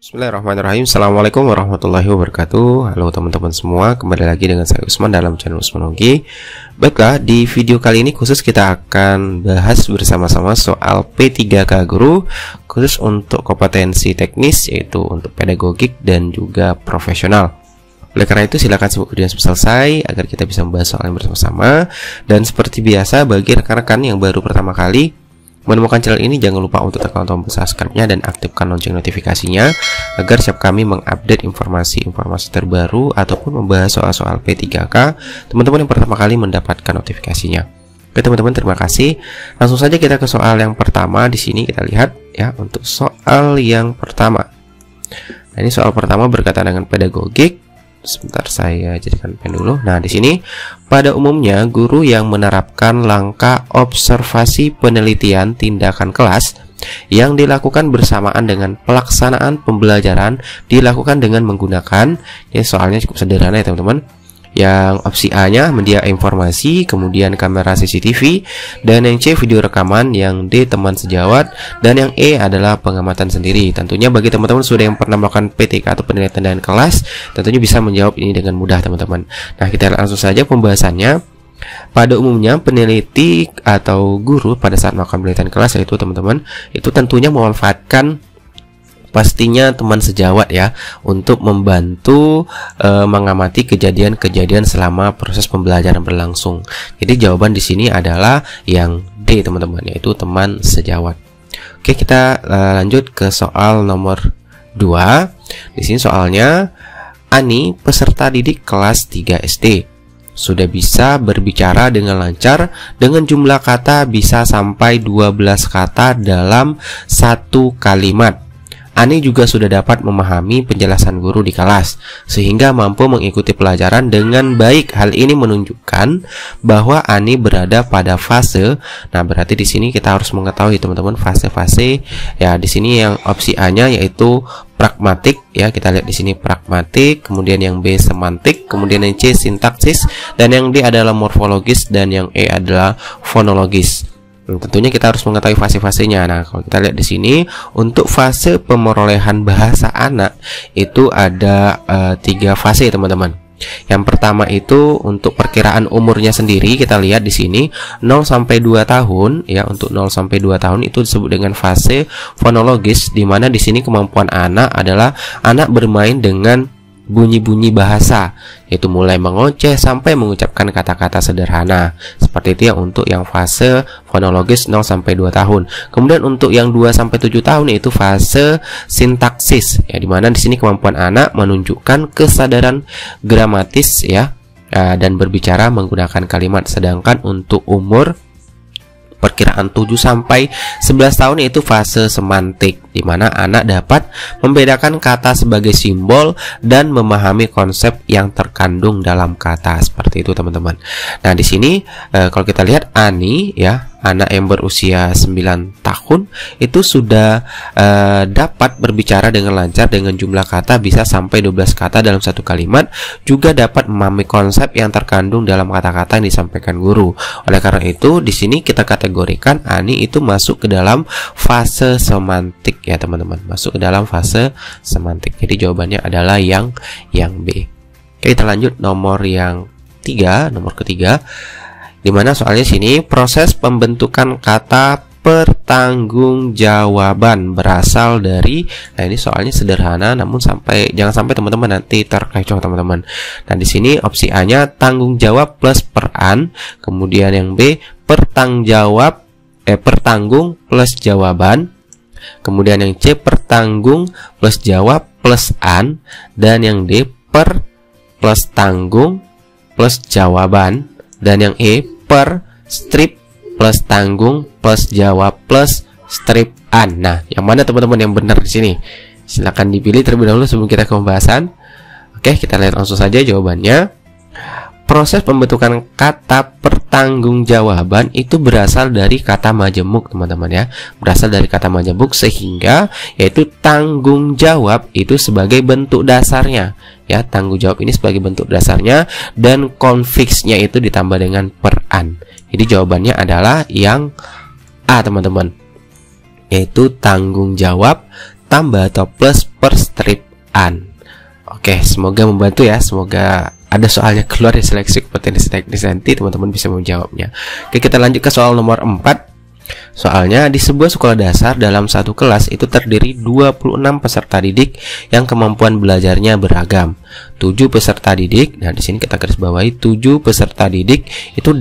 Bismillahirrahmanirrahim. Assalamualaikum warahmatullahi wabarakatuh. Halo teman-teman semua, kembali lagi dengan saya Usman dalam channel Usman Ogi. Baiklah, di video kali ini khusus kita akan bahas bersama-sama soal P3K Guru, khusus untuk kompetensi teknis, yaitu untuk pedagogik dan juga profesional. Oleh karena itu silakan simak video sampai selesai agar kita bisa membahas soal yang bersama-sama. Dan seperti biasa, bagi rekan-rekan yang baru pertama kali menemukan channel ini, jangan lupa untuk tekan tombol subscribe-nya dan aktifkan lonceng notifikasinya agar setiap kami mengupdate informasi-informasi terbaru ataupun membahas soal-soal P3K, teman-teman yang pertama kali mendapatkan notifikasinya. Oke teman-teman, terima kasih. Langsung saja kita ke soal yang pertama. Di sini kita lihat ya, untuk soal yang pertama. Nah, ini soal pertama berkaitan dengan pedagogik. Sebentar, saya jadikan pen dulu. Nah, di sini pada umumnya guru yang menerapkan langkah observasi penelitian tindakan kelas yang dilakukan bersamaan dengan pelaksanaan pembelajaran dilakukan dengan menggunakan, ya soalnya cukup sederhana ya teman-teman. Yang opsi A-nya media informasi, kemudian kamera CCTV, dan yang C video rekaman, yang D teman sejawat, dan yang E adalah pengamatan sendiri. Tentunya bagi teman-teman sudah yang pernah melakukan PTK atau penilaian tindakan kelas, tentunya bisa menjawab ini dengan mudah teman-teman. Nah, kita langsung saja pembahasannya. Pada umumnya peneliti atau guru pada saat melakukan penelitian kelas, yaitu teman-teman itu tentunya memanfaatkan pastinya teman sejawat ya, untuk membantu mengamati kejadian-kejadian selama proses pembelajaran berlangsung. Jadi jawaban di sini adalah yang D teman-teman, yaitu teman sejawat. Oke, kita lanjut ke soal nomor 2. Di sini soalnya, Ani peserta didik kelas 3 SD sudah bisa berbicara dengan lancar dengan jumlah kata bisa sampai 12 kata dalam satu kalimat. Ani juga sudah dapat memahami penjelasan guru di kelas sehingga mampu mengikuti pelajaran dengan baik. Hal ini menunjukkan bahwa Ani berada pada fase. Nah, berarti di sini kita harus mengetahui teman-teman fase-fase. Ya, di sini yang opsi A-nya yaitu pragmatik ya. Kita lihat di sini pragmatik, kemudian yang B semantik, kemudian yang C sintaksis, dan yang D adalah morfologis, dan yang E adalah fonologis. Tentunya kita harus mengetahui fase-fasenya. Nah, kalau kita lihat di sini untuk fase pemerolehan bahasa anak itu ada 3 fase teman-teman. Yang pertama itu untuk perkiraan umurnya sendiri, kita lihat di sini 0 sampai 2 tahun ya. Untuk 0 sampai 2 tahun itu disebut dengan fase fonologis, di mana di sini kemampuan anak adalah anak bermain dengan bunyi-bunyi bahasa, yaitu mulai mengoceh sampai mengucapkan kata-kata sederhana. Seperti itu ya untuk yang fase fonologis 0 sampai 2 tahun. Kemudian untuk yang 2 sampai 7 tahun yaitu fase sintaksis ya, dimana di sini kemampuan anak menunjukkan kesadaran gramatis ya, dan berbicara menggunakan kalimat. Sedangkan untuk umur perkiraan 7 sampai 11 tahun yaitu fase semantik, di mana anak dapat membedakan kata sebagai simbol dan memahami konsep yang terkandung dalam kata. Seperti itu teman-teman. Nah, di sini kalau kita lihat Ani ya, anak yang berusia 9 tahun itu sudah dapat berbicara dengan lancar dengan jumlah kata bisa sampai 12 kata dalam satu kalimat, juga dapat memahami konsep yang terkandung dalam kata-kata yang disampaikan guru. Oleh karena itu di sini kita kategorikan Ani itu masuk ke dalam fase semantik ya teman-teman, masuk ke dalam fase semantik. Jadi jawabannya adalah yang B. Oke, kita lanjut nomor yang 3, nomor ketiga. Dimana soalnya sini proses pembentukan kata pertanggungjawaban berasal dari, nah ini soalnya sederhana namun jangan sampai teman-teman nanti terkecoh teman-teman. Nah, di sini opsi A-nya tanggung jawab plus peran, kemudian yang B pertanggung plus jawaban, kemudian yang C pertanggung plus jawab plus an, dan yang D per plus tanggung plus jawaban, dan yang E per strip plus tanggung plus jawab plus strip an. Nah, yang mana teman-teman yang benar di sini? Silahkan dipilih terlebih dahulu sebelum kita ke pembahasan. Oke, kita lihat langsung saja jawabannya. Proses pembentukan kata pertanggungjawaban itu berasal dari kata majemuk teman-teman ya, berasal dari kata majemuk, sehingga yaitu tanggung jawab itu sebagai bentuk dasarnya ya, tanggung jawab ini sebagai bentuk dasarnya, dan konfiksnya itu ditambah dengan peran. Jadi jawabannya adalah yang A teman-teman, yaitu tanggung jawab tambah atau plus per pembiayaan. Oke, semoga membantu ya. Semoga ada soalnya keluar di seleksi kompetensi teknis nanti teman-teman bisa menjawabnya. Oke, kita lanjut ke soal nomor 4. Soalnya, di sebuah sekolah dasar dalam satu kelas itu terdiri 26 peserta didik yang kemampuan belajarnya beragam. 7 peserta didik, nah di sini kita garis bawahi 7 peserta didik itu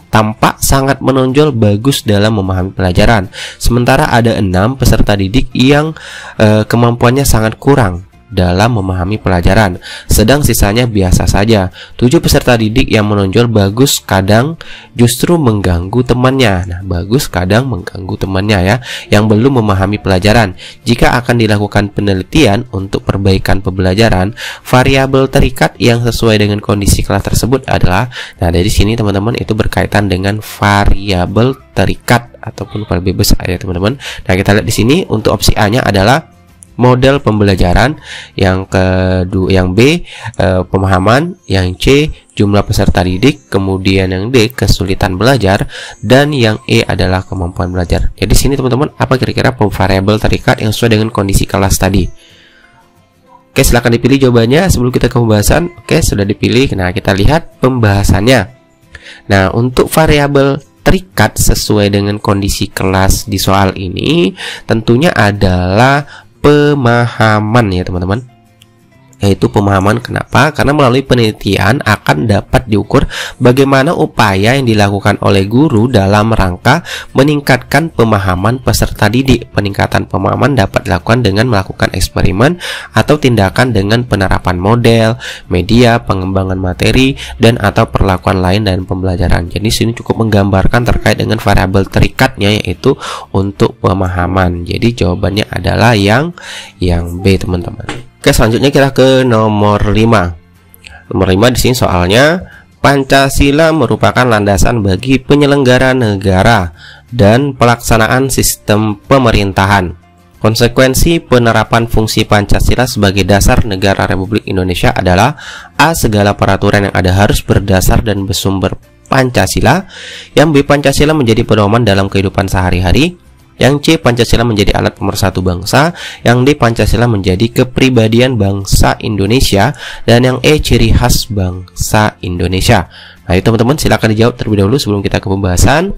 tampak sangat menonjol bagus dalam memahami pelajaran. Sementara ada 6 peserta didik yang kemampuannya sangat kurang dalam memahami pelajaran, sedang sisanya biasa saja. 7 peserta didik yang menonjol bagus kadang justru mengganggu temannya. Nah, bagus kadang mengganggu temannya ya, yang belum memahami pelajaran. Jika akan dilakukan penelitian untuk perbaikan pembelajaran, variabel terikat yang sesuai dengan kondisi kelas tersebut adalah, nah dari sini teman-teman itu berkaitan dengan variabel terikat ataupun variabel besar ya teman-teman. Nah, kita lihat di sini untuk opsi A-nya adalah model pembelajaran, yang kedua yang B pemahaman, yang C jumlah peserta didik, kemudian yang D kesulitan belajar, dan yang E adalah kemampuan belajar. Jadi sini teman-teman, apa kira-kira variabel terikat yang sesuai dengan kondisi kelas tadi? Oke, silahkan dipilih jawabannya sebelum kita ke pembahasan. Oke, sudah dipilih. Nah, kita lihat pembahasannya. Nah, untuk variabel terikat sesuai dengan kondisi kelas di soal ini tentunya adalah pemahaman ya teman-teman, yaitu pemahaman. Kenapa? Karena melalui penelitian akan dapat diukur bagaimana upaya yang dilakukan oleh guru dalam rangka meningkatkan pemahaman peserta didik. Peningkatan pemahaman dapat dilakukan dengan melakukan eksperimen atau tindakan dengan penerapan model, media, pengembangan materi, dan atau perlakuan lain dalam pembelajaran. Jadi sini cukup menggambarkan terkait dengan variabel terikatnya, yaitu untuk pemahaman. Jadi jawabannya adalah yang B teman-teman. Oke, selanjutnya kita ke nomor 5. Nomor 5 di sini soalnya, Pancasila merupakan landasan bagi penyelenggara negara dan pelaksanaan sistem pemerintahan. Konsekuensi penerapan fungsi Pancasila sebagai dasar negara Republik Indonesia adalah A. Segala peraturan yang ada harus berdasar dan bersumber Pancasila. Yang B. Pancasila menjadi pedoman dalam kehidupan sehari-hari. Yang C. Pancasila menjadi alat pemersatu bangsa. Yang D. Pancasila menjadi kepribadian bangsa Indonesia. Dan yang E. ciri khas bangsa Indonesia. Nah, itu teman-teman silakan dijawab terlebih dahulu sebelum kita ke pembahasan.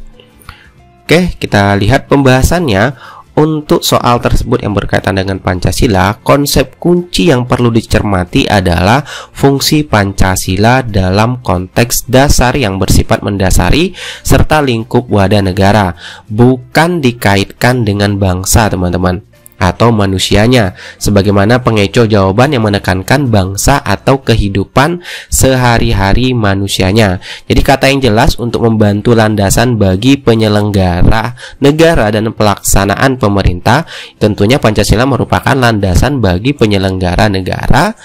Oke, kita lihat pembahasannya. Untuk soal tersebut yang berkaitan dengan Pancasila, konsep kunci yang perlu dicermati adalah fungsi Pancasila dalam konteks dasar yang bersifat mendasari serta lingkup wadah negara, bukan dikaitkan dengan bangsa teman-teman, atau manusianya, sebagaimana pengecoh jawaban yang menekankan bangsa atau kehidupan sehari-hari manusianya. Jadi kata yang jelas untuk membantu landasan bagi penyelenggara negara dan pelaksanaan pemerintah, tentunya Pancasila merupakan landasan bagi penyelenggara negara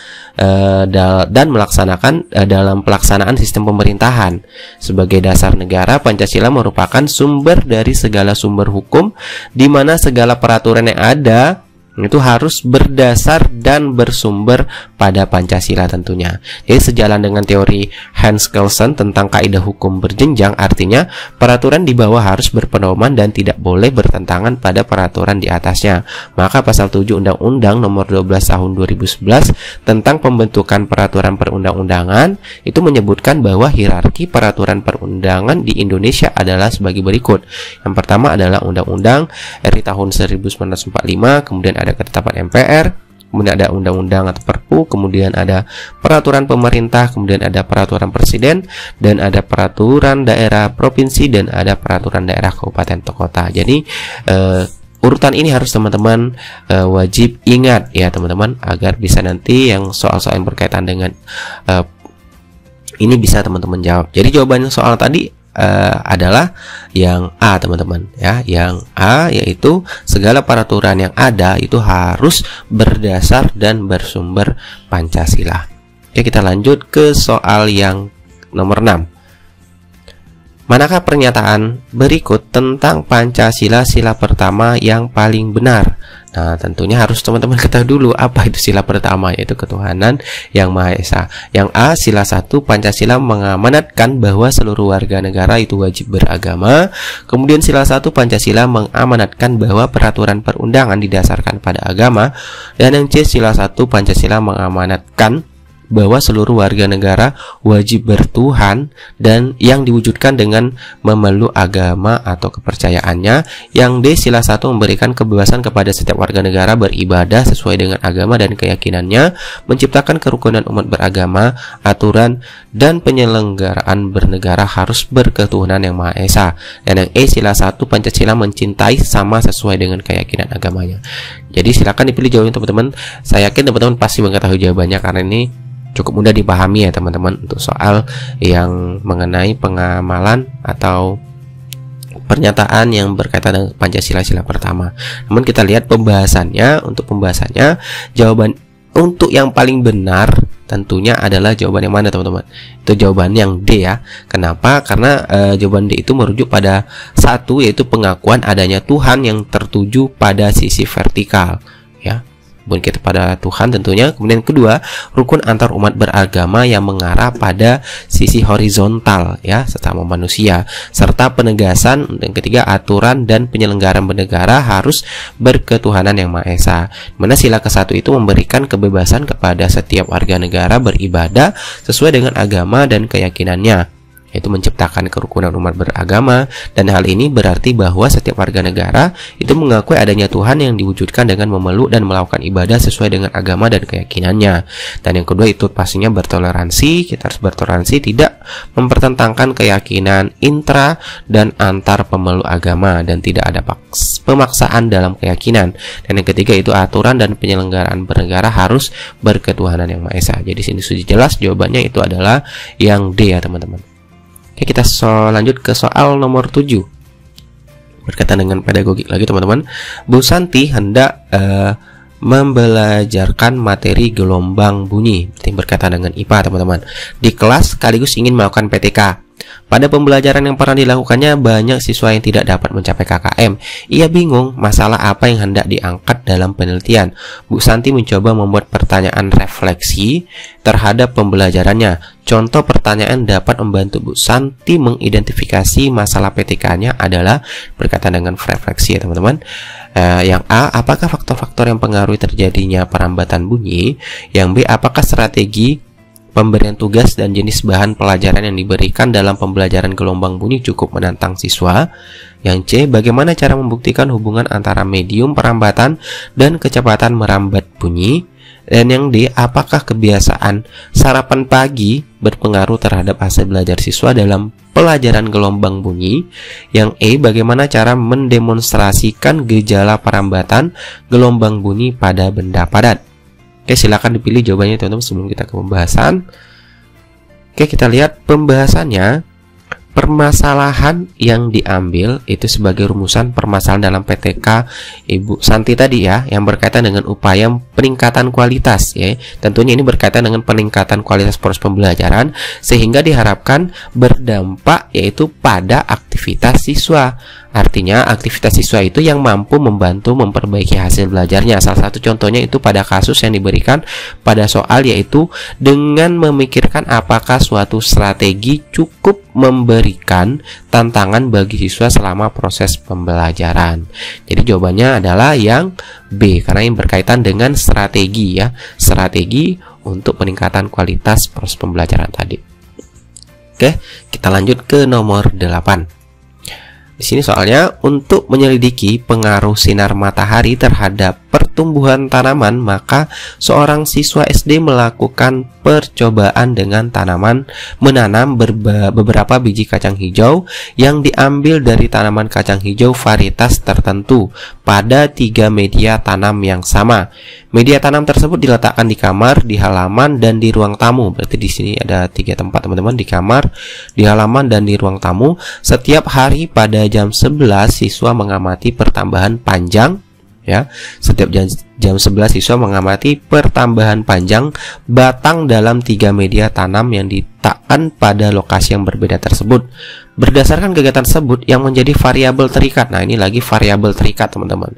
dan melaksanakan dalam pelaksanaan sistem pemerintahan. Sebagai dasar negara, Pancasila merupakan sumber dari segala sumber hukum, di mana segala peraturan yang ada itu harus berdasar dan bersumber pada Pancasila tentunya. Jadi sejalan dengan teori Hans Kelsen tentang kaidah hukum berjenjang, artinya peraturan di bawah harus berpedoman dan tidak boleh bertentangan pada peraturan di atasnya. Maka pasal 7 Undang-Undang Nomor 12 Tahun 2011 tentang pembentukan peraturan perundang-undangan itu menyebutkan bahwa hierarki peraturan perundangan di Indonesia adalah sebagai berikut. Yang pertama adalah Undang-Undang RI tahun 1945, kemudian ada ketetapan MPR, kemudian ada undang-undang atau Perpu, kemudian ada peraturan pemerintah, kemudian ada peraturan presiden, dan ada peraturan daerah provinsi, dan ada peraturan daerah kabupaten atau kota. Jadi urutan ini harus teman-teman wajib ingat ya teman-teman, agar bisa nanti yang soal-soal yang berkaitan dengan ini bisa teman-teman jawab. Jadi jawabannya soal tadi adalah yang A teman-teman ya. Yang A yaitu segala peraturan yang ada itu harus berdasar dan bersumber Pancasila. Oke, kita lanjut ke soal yang nomor 6. Manakah pernyataan berikut tentang Pancasila sila pertama yang paling benar? Nah, tentunya harus teman-teman ketahui dulu apa itu sila pertama, yaitu ketuhanan yang Maha Esa. Yang A, sila 1, Pancasila mengamanatkan bahwa seluruh warga negara itu wajib beragama. Kemudian sila 1, Pancasila mengamanatkan bahwa peraturan perundangan didasarkan pada agama. Dan yang C, sila 1, Pancasila mengamanatkan bahwa seluruh warga negara wajib bertuhan dan yang diwujudkan dengan memeluk agama atau kepercayaannya. Yang D, sila 1, memberikan kebebasan kepada setiap warga negara beribadah sesuai dengan agama dan keyakinannya, menciptakan kerukunan umat beragama, aturan dan penyelenggaraan bernegara harus berketuhanan yang Maha Esa. Dan yang E, sila 1, Pancasila mencintai sama sesuai dengan keyakinan agamanya. Jadi silakan dipilih jawabannya teman-teman. Saya yakin teman-teman pasti mengetahui jawabannya karena ini cukup mudah dipahami ya teman-teman, untuk soal yang mengenai pengamalan atau pernyataan yang berkaitan dengan Pancasila sila pertama. Namun kita lihat pembahasannya. Untuk pembahasannya, jawaban untuk yang paling benar tentunya adalah jawaban yang mana teman-teman? Itu jawaban yang D ya. Kenapa? Karena jawaban D itu merujuk pada satu, yaitu pengakuan adanya Tuhan yang tertuju pada sisi vertikal ya, bukan kita pada Tuhan tentunya. Kemudian kedua, rukun antar umat beragama yang mengarah pada sisi horizontal ya, sesama manusia, serta penegasan. Dan ketiga, aturan dan penyelenggaraan bernegara harus berketuhanan yang Maha Esa. Mana sila ke-1 itu memberikan kebebasan kepada setiap warga negara beribadah sesuai dengan agama dan keyakinannya, yaitu menciptakan kerukunan umat beragama. Dan hal ini berarti bahwa setiap warga negara itu mengakui adanya Tuhan yang diwujudkan dengan memeluk dan melakukan ibadah sesuai dengan agama dan keyakinannya. Dan yang kedua itu pastinya bertoleransi. Kita harus bertoleransi, tidak mempertentangkan keyakinan intra dan antar pemeluk agama, dan tidak ada pemaksaan dalam keyakinan. Dan yang ketiga itu aturan dan penyelenggaraan bernegara harus berketuhanan yang Maha Esa. Jadi sini sudah jelas jawabannya itu adalah yang D ya teman-teman. Oke, kita lanjut ke soal nomor 7. Berkaitan dengan pedagogik lagi teman-teman. Bu Santi hendak membelajarkan materi gelombang bunyi, berkaitan dengan IPA teman-teman, di kelas sekaligus ingin melakukan PTK. Pada pembelajaran yang pernah dilakukannya, banyak siswa yang tidak dapat mencapai KKM. Ia bingung masalah apa yang hendak diangkat dalam penelitian. Bu Santi mencoba membuat pertanyaan refleksi terhadap pembelajarannya. Contoh pertanyaan dapat membantu Bu Santi mengidentifikasi masalah PTK-nya adalah berkaitan dengan refleksi ya teman-teman. Yang A, apakah faktor-faktor yang mempengaruhi terjadinya perambatan bunyi? Yang B, apakah strategi pemberian tugas dan jenis bahan pelajaran yang diberikan dalam pembelajaran gelombang bunyi cukup menantang siswa? Yang C, bagaimana cara membuktikan hubungan antara medium perambatan dan kecepatan merambat bunyi? Dan yang D, apakah kebiasaan sarapan pagi berpengaruh terhadap hasil belajar siswa dalam pelajaran gelombang bunyi? Yang E, bagaimana cara mendemonstrasikan gejala perambatan gelombang bunyi pada benda padat? Oke, silakan dipilih jawabannya teman-teman sebelum kita ke pembahasan. Oke, kita lihat pembahasannya. Permasalahan yang diambil itu sebagai rumusan permasalahan dalam PTK Ibu Santi tadi ya, yang berkaitan dengan upaya peningkatan kualitas ya. Tentunya ini berkaitan dengan peningkatan kualitas proses pembelajaran sehingga diharapkan berdampak yaitu pada aktivitas siswa. Artinya aktivitas siswa itu yang mampu membantu memperbaiki hasil belajarnya. Salah satu contohnya itu pada kasus yang diberikan pada soal, yaitu dengan memikirkan apakah suatu strategi cukup memberikan tantangan bagi siswa selama proses pembelajaran. Jadi jawabannya adalah yang B, karena yang berkaitan dengan strategi ya, strategi untuk peningkatan kualitas proses pembelajaran tadi. Oke, kita lanjut ke nomor 8. Di sini soalnya, untuk menyelidiki pengaruh sinar matahari terhadap pertumbuhan tanaman, maka seorang siswa SD melakukan percobaan dengan menanam beberapa biji kacang hijau yang diambil dari tanaman kacang hijau varietas tertentu pada 3 media tanam yang sama. Media tanam tersebut diletakkan di kamar, di halaman, dan di ruang tamu. Berarti di sini ada 3 tempat teman-teman, di kamar, di halaman, dan di ruang tamu. Setiap hari pada jam 11 siswa mengamati pertambahan panjang ya. Setiap jam 11 siswa mengamati pertambahan panjang batang dalam 3 media tanam yang diletakkan pada lokasi yang berbeda tersebut. Berdasarkan kegiatan tersebut yang menjadi variabel terikat. Nah, ini lagi variabel terikat, teman-teman.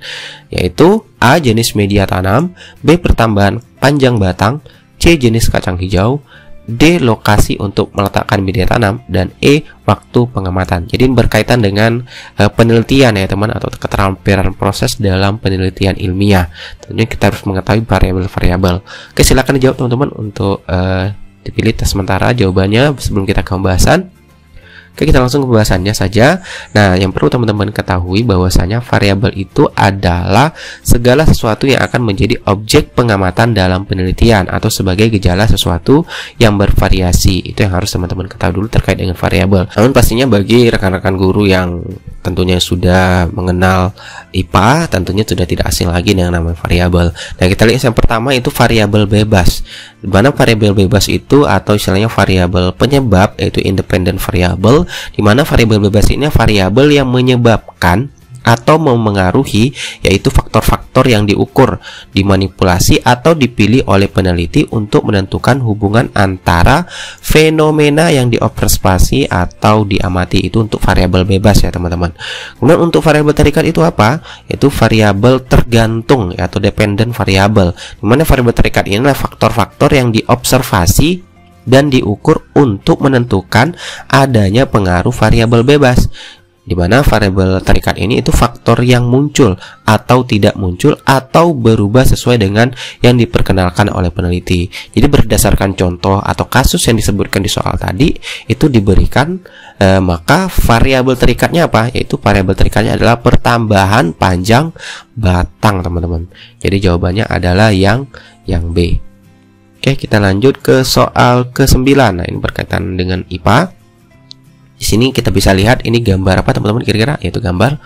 Yaitu A, jenis media tanam, B, pertambahan panjang batang, C, jenis kacang hijau, D, lokasi untuk meletakkan media tanam, dan E, waktu pengamatan. Jadi berkaitan dengan penelitian ya teman, atau keterampilan proses dalam penelitian ilmiah. Tentunya kita harus mengetahui variabel-variabel. Oke, silakan dijawab teman-teman untuk dipilih tes sementara jawabannya sebelum kita ke pembahasan. Oke, kita langsung ke pembahasannya saja. Nah, yang perlu teman-teman ketahui bahwasanya variabel itu adalah segala sesuatu yang akan menjadi objek pengamatan dalam penelitian atau sebagai gejala sesuatu yang bervariasi. Itu yang harus teman-teman ketahui dulu terkait dengan variabel. Namun pastinya bagi rekan-rekan guru yang tentunya sudah mengenal IPA, tentunya sudah tidak asing lagi dengan nama variabel. Nah, kita lihat yang pertama itu variabel bebas. Di mana variabel bebas itu atau istilahnya variabel penyebab, yaitu independent variable, di mana variabel bebas ini variabel yang menyebabkan atau memengaruhi, yaitu faktor-faktor yang diukur, dimanipulasi atau dipilih oleh peneliti untuk menentukan hubungan antara fenomena yang diobservasi atau diamati. Itu untuk variabel bebas ya teman-teman. Kemudian untuk variabel terikat itu apa? Itu variabel tergantung atau dependent variable. Di mana variabel terikat ini adalah faktor-faktor yang diobservasi dan diukur untuk menentukan adanya pengaruh variabel bebas. Di mana variabel terikat ini itu faktor yang muncul atau tidak muncul atau berubah sesuai dengan yang diperkenalkan oleh peneliti. Jadi berdasarkan contoh atau kasus yang disebutkan di soal tadi itu diberikan, maka variabel terikatnya apa? Yaitu variabel terikatnya adalah pertambahan panjang batang, teman-teman. Jadi jawabannya adalah yang B. Oke, kita lanjut ke soal ke-9. Nah, ini berkaitan dengan IPA. Di sini kita bisa lihat ini gambar apa teman-teman kira-kira? Yaitu gambar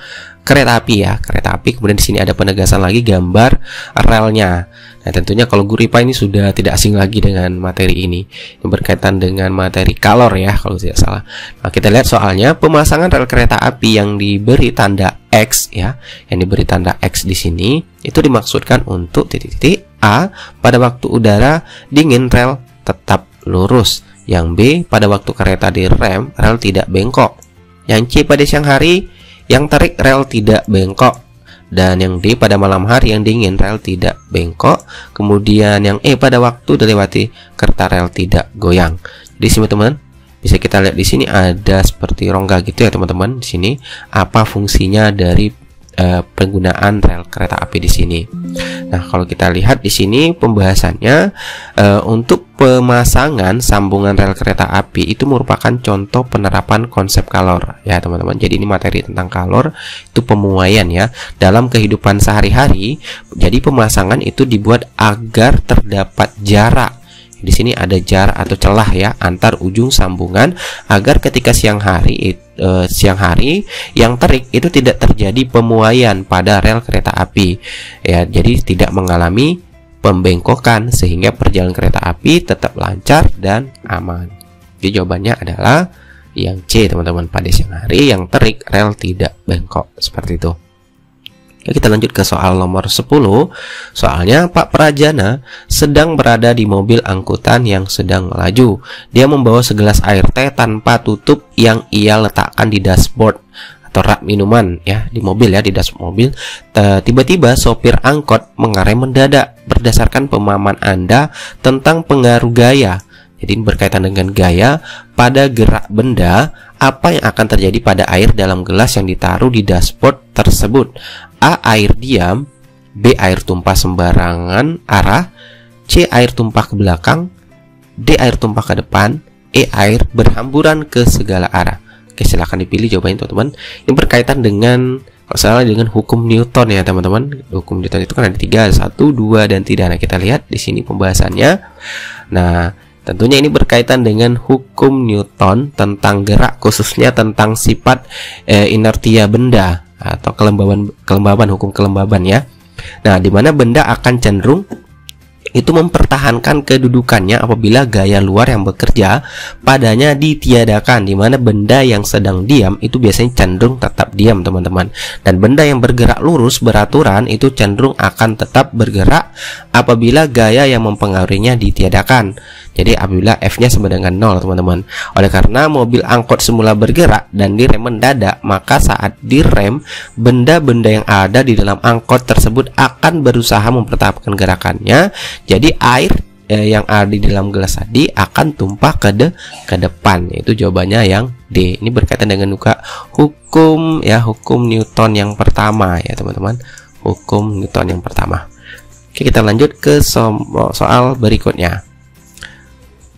kereta api ya, kereta api. Kemudian di sini ada penegasan lagi gambar relnya. Nah, tentunya kalau guru IPA ini sudah tidak asing lagi dengan materi ini. Ini berkaitan dengan materi kalor ya kalau tidak salah. Nah, kita lihat soalnya pemasangan rel kereta api yang diberi tanda X ya, yang diberi tanda X di sini itu dimaksudkan untuk titik-titik A pada waktu udara dingin rel tetap lurus. Yang B, pada waktu kereta direm, rel tidak bengkok. Yang C, pada siang hari, yang terik rel tidak bengkok. Dan yang D, pada malam hari yang dingin, rel tidak bengkok. Kemudian yang E, pada waktu dilewati kereta rel tidak goyang. Di sini teman-teman, bisa kita lihat di sini ada seperti rongga gitu ya teman-teman. Di sini apa fungsinya dari penggunaan rel kereta api di sini. Nah, kalau kita lihat di sini pembahasannya untuk pemasangan sambungan rel kereta api itu merupakan contoh penerapan konsep kalor ya teman-teman. Jadi ini materi tentang kalor, itu pemuaian ya dalam kehidupan sehari-hari. Jadi pemasangan itu dibuat agar terdapat jarak. Di sini ada jarak atau celah ya antar ujung sambungan agar ketika siang hari yang terik itu tidak terjadi pemuaian pada rel kereta api ya, jadi tidak mengalami pembengkokan sehingga perjalanan kereta api tetap lancar dan aman. Jadi jawabannya adalah yang C teman-teman, pada siang hari yang terik rel tidak bengkok, seperti itu. Kita lanjut ke soal nomor 10. Soalnya Pak Prajana sedang berada di mobil angkutan yang sedang melaju. Dia membawa segelas air teh tanpa tutup yang ia letakkan di dashboard atau rak minuman ya di mobil ya, di dashboard mobil. Tiba-tiba sopir angkot mengerem mendadak. Berdasarkan pemahaman Anda tentang pengaruh gaya, jadi berkaitan dengan gaya pada gerak benda, apa yang akan terjadi pada air dalam gelas yang ditaruh di dashboard tersebut? A, air diam, B, air tumpah sembarangan arah, C, air tumpah ke belakang, D, air tumpah ke depan, E, air berhamburan ke segala arah. Oke, silakan dipilih jawabannya teman-teman. Ini berkaitan dengan kalau salah dengan hukum Newton ya teman-teman. Hukum Newton itu kan ada 3, 1, 2 dan 3. Nah, kita lihat di sini pembahasannya. Nah, tentunya ini berkaitan dengan hukum Newton tentang gerak, khususnya tentang sifat inertia benda atau kelembaban, hukum kelembaban ya. Nah, di mana benda akan cenderung itu mempertahankan kedudukannya apabila gaya luar yang bekerja padanya ditiadakan, di mana benda yang sedang diam itu biasanya cenderung tetap diam, teman-teman. Dan benda yang bergerak lurus beraturan itu cenderung akan tetap bergerak apabila gaya yang mempengaruhinya ditiadakan. Jadi apabila F-nya sama dengan 0, teman-teman. Oleh karena mobil angkot semula bergerak dan direm mendadak, maka saat direm, benda-benda yang ada di dalam angkot tersebut akan berusaha mempertahankan gerakannya. Jadi air yang ada di dalam gelas tadi akan tumpah ke depan. Itu jawabannya yang D. Ini berkaitan dengan juga hukum Newton yang pertama ya, teman-teman. Hukum Newton yang pertama. Oke, kita lanjut ke soal berikutnya.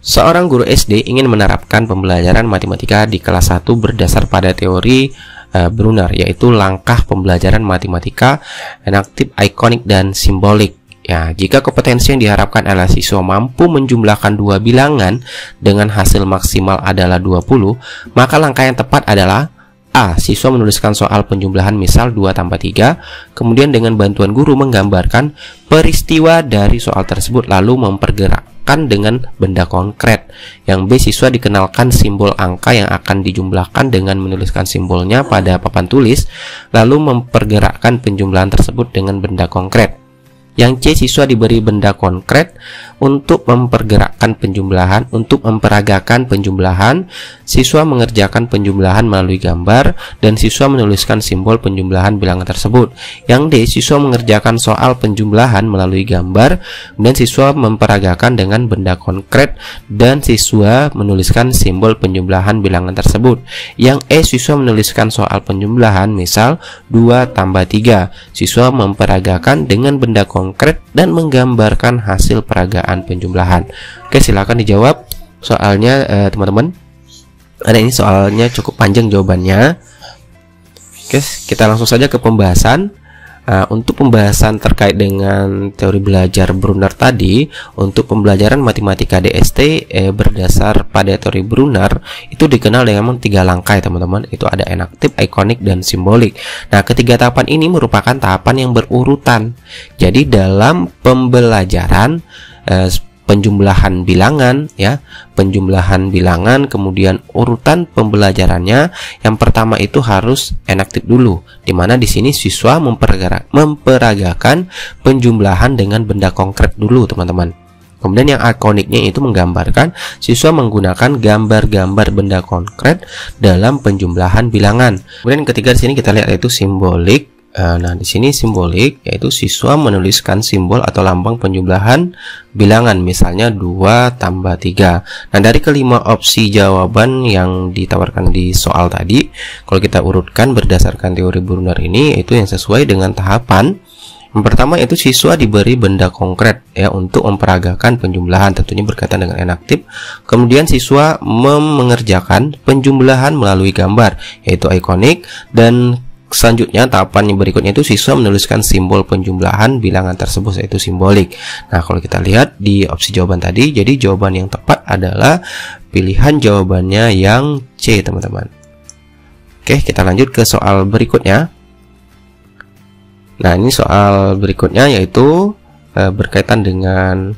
Seorang guru SD ingin menerapkan pembelajaran matematika di kelas 1 berdasar pada teori Brunner, yaitu langkah pembelajaran matematika enaktif, ikonik, dan simbolik. Ya, jika kompetensi yang diharapkan adalah siswa mampu menjumlahkan dua bilangan dengan hasil maksimal adalah 20, maka langkah yang tepat adalah A. Siswa menuliskan soal penjumlahan misal 2 tambah 3, kemudian dengan bantuan guru menggambarkan peristiwa dari soal tersebut lalu mempergerakkan dengan benda konkret. Yang B. Siswa dikenalkan simbol angka yang akan dijumlahkan dengan menuliskan simbolnya pada papan tulis, lalu mempergerakkan penjumlahan tersebut dengan benda konkret. Yang C. Siswa diberi benda konkret untuk mempergerakkan penjumlahan. Untuk memperagakan penjumlahan, siswa mengerjakan penjumlahan melalui gambar dan siswa menuliskan simbol penjumlahan bilangan tersebut. Yang D. Siswa mengerjakan soal penjumlahan melalui gambar dan siswa memperagakan dengan benda konkret dan siswa menuliskan simbol penjumlahan bilangan tersebut. Yang E. Siswa menuliskan soal penjumlahan misal 2 tambah 3. Siswa memperagakan dengan benda konkret dan menggambarkan hasil peragaan penjumlahan. Oke, silakan dijawab soalnya, teman-teman. Ada ini soalnya cukup panjang jawabannya. Oke, kita langsung saja ke pembahasan. Untuk pembahasan terkait dengan teori belajar Brunner tadi, untuk pembelajaran matematika DST berdasar pada teori Brunner itu dikenal dengan 3 langkah ya, teman-teman. Itu ada enaktif, ikonik, dan simbolik. Nah, ketiga tahapan ini merupakan tahapan yang berurutan. Jadi dalam pembelajaran penjumlahan bilangan ya, penjumlahan bilangan, kemudian urutan pembelajarannya yang pertama itu harus enaktif dulu, dimana di sini siswa memperagakan penjumlahan dengan benda konkret dulu, teman-teman. Kemudian yang ikoniknya itu menggambarkan siswa menggunakan gambar-gambar benda konkret dalam penjumlahan bilangan. Kemudian yang ketiga di sini kita lihat yaitu simbolik. Nah, di sini simbolik yaitu siswa menuliskan simbol atau lambang penjumlahan bilangan, misalnya 2 tambah 3. Nah, dari kelima opsi jawaban yang ditawarkan di soal tadi, kalau kita urutkan berdasarkan teori Brunner ini, itu yang sesuai dengan tahapan. Yang pertama itu siswa diberi benda konkret ya untuk memperagakan penjumlahan, tentunya berkaitan dengan enaktif. Kemudian siswa mengerjakan penjumlahan melalui gambar, yaitu ikonik. Dan selanjutnya tahapan yang berikutnya itu siswa menuliskan simbol penjumlahan bilangan tersebut, yaitu simbolik. Nah, kalau kita lihat di opsi jawaban tadi, jadi jawaban yang tepat adalah pilihan jawabannya yang C, teman-teman. Oke, kita lanjut ke soal berikutnya. Nah, ini soal berikutnya yaitu berkaitan dengan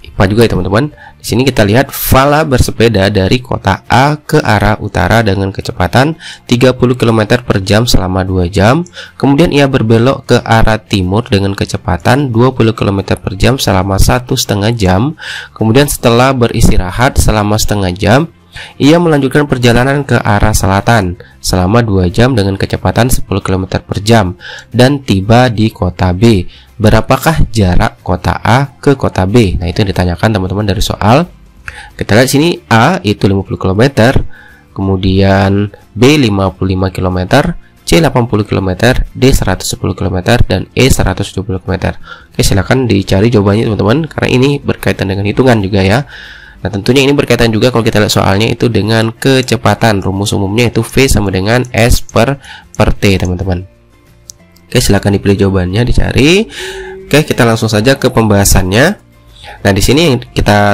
IPA juga ya, teman-teman. Di sini kita lihat Fala bersepeda dari kota A ke arah utara dengan kecepatan 30 km per jam selama 2 jam. Kemudian ia berbelok ke arah timur dengan kecepatan 20 km per jam selama 1,5 jam. Kemudian setelah beristirahat selama setengah jam, ia melanjutkan perjalanan ke arah selatan selama 2 jam dengan kecepatan 10 km per jam dan tiba di kota B. Berapakah jarak kota A ke kota B? Nah, itu yang ditanyakan, teman-teman, dari soal. Kita lihat sini A itu 50 km, kemudian B 55 km, C 80 km, D 110 km, dan E 120 km. Oke, silakan dicari jawabannya, teman-teman, karena ini berkaitan dengan hitungan juga ya. Nah, tentunya ini berkaitan juga kalau kita lihat soalnya itu dengan kecepatan. Rumus umumnya itu V sama dengan S per T, teman-teman. Oke, silahkan dipilih jawabannya, dicari. Oke, kita langsung saja ke pembahasannya. Nah, di sini yang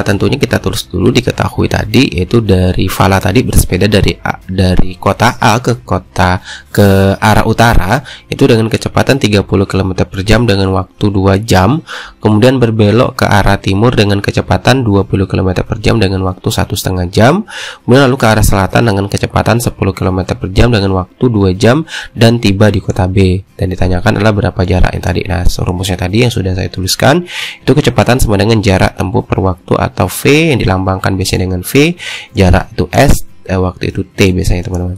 tentunya kita tulis dulu diketahui tadi, yaitu dari Fala tadi bersepeda dari kota A ke arah utara itu dengan kecepatan 30 km per jam dengan waktu 2 jam, kemudian berbelok ke arah timur dengan kecepatan 20 km per jam dengan waktu 1,5 jam, kemudian lalu ke arah selatan dengan kecepatan 10 km per jam dengan waktu 2 jam dan tiba di kota B. Dan ditanyakan adalah berapa jaraknya tadi. Nah, rumusnya tadi yang sudah saya tuliskan, itu kecepatan sama dengan jarak tempuh per waktu atau V yang dilambangkan biasanya dengan V, jarak itu S, waktu itu T biasanya teman-teman.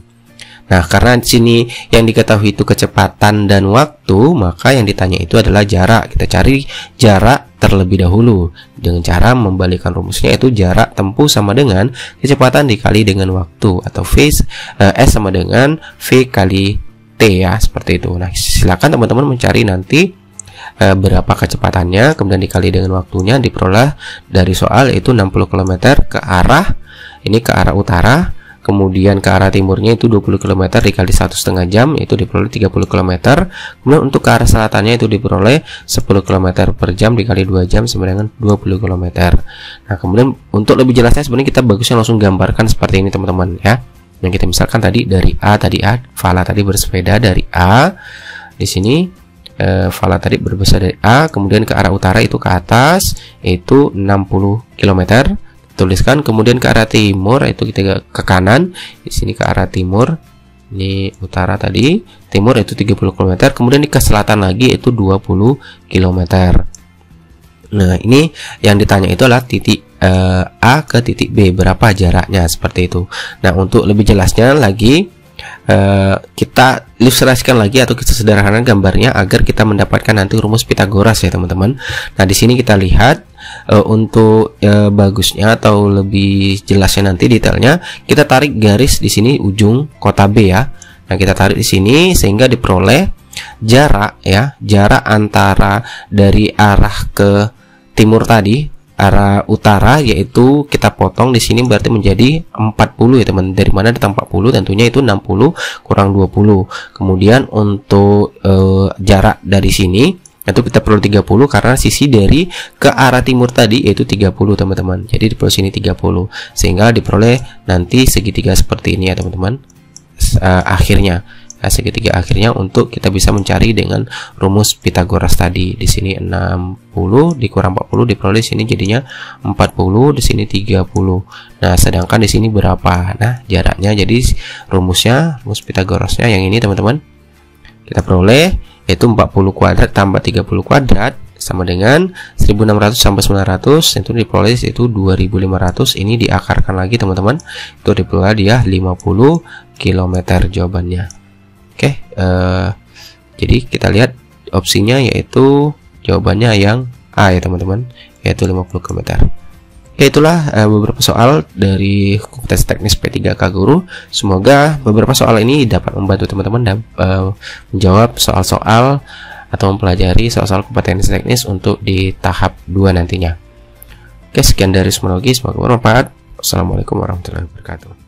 Nah, karena di sini yang diketahui itu kecepatan dan waktu, maka yang ditanya itu adalah jarak. Kita cari jarak terlebih dahulu dengan cara membalikkan rumusnya, itu jarak tempuh sama dengan kecepatan dikali dengan waktu atau V, S sama dengan V kali T ya, seperti itu. Nah, silakan teman-teman mencari nanti berapa kecepatannya, kemudian dikali dengan waktunya, diperoleh dari soal itu 60 km ke arah utara, kemudian ke arah timurnya itu 20 km dikali 1,5 jam, itu diperoleh 30 km. Kemudian untuk ke arah selatannya itu diperoleh 10 km per jam dikali 2 jam sama dengan 20 km. Nah, kemudian untuk lebih jelasnya sebenarnya kita bagusnya langsung gambarkan seperti ini teman-teman ya. Yang kita misalkan tadi dari Fala tadi bersepeda dari A, di sini Fala tadi berbesar dari A, kemudian ke arah utara itu ke atas itu 60 km. Tuliskan, kemudian ke arah timur itu kita ke kanan, di sini ke arah timur, ini utara tadi, timur itu 30 km, kemudian ke selatan lagi itu 20 km. Nah, ini yang ditanya itu adalah titik A ke titik B, berapa jaraknya, seperti itu. Nah, untuk lebih jelasnya lagi kita ilustrasikan lagi atau kita sederhanakan gambarnya agar kita mendapatkan nanti rumus Pitagoras ya teman-teman. Nah, di sini kita lihat untuk bagusnya atau lebih jelasnya nanti detailnya, kita tarik garis di sini ujung kota B ya. Nah, kita tarik di sini sehingga diperoleh jarak ya, jarak antara dari arah ke timur tadi, arah utara, yaitu kita potong di sini berarti menjadi 40 ya teman. Dari mana datang 40? Tentunya itu 60 kurang 20. Kemudian untuk jarak dari sini itu kita perlu 30 karena sisi dari ke arah timur tadi yaitu 30 teman-teman. Jadi di sini 30 sehingga diperoleh nanti segitiga seperti ini ya teman-teman. Akhirnya segitiga akhirnya untuk kita bisa mencari dengan rumus Pitagoras tadi. Di sini 60 dikurang 40 diperoleh sini jadinya 40, di sini 30. Nah, sedangkan di sini berapa? Nah, jaraknya jadi rumus Pitagorasnya yang ini teman-teman. Kita peroleh yaitu 40 kuadrat tambah 30 kuadrat sama dengan 1600 sampai 900, itu diperoleh itu 2500. Ini diakarkan lagi teman-teman, itu diperoleh dia 50 km jawabannya. Oke, jadi kita lihat opsinya yaitu jawabannya yang A ya teman-teman, yaitu 50 km. Oke, itulah beberapa soal dari kompetensi teknis P3K Guru. Semoga beberapa soal ini dapat membantu teman-teman menjawab soal-soal atau mempelajari soal-soal kompetensi teknis untuk di tahap 2 nantinya. Oke, sekian dari Semonogi, semoga bermanfaat. Wassalamualaikum warahmatullahi wabarakatuh.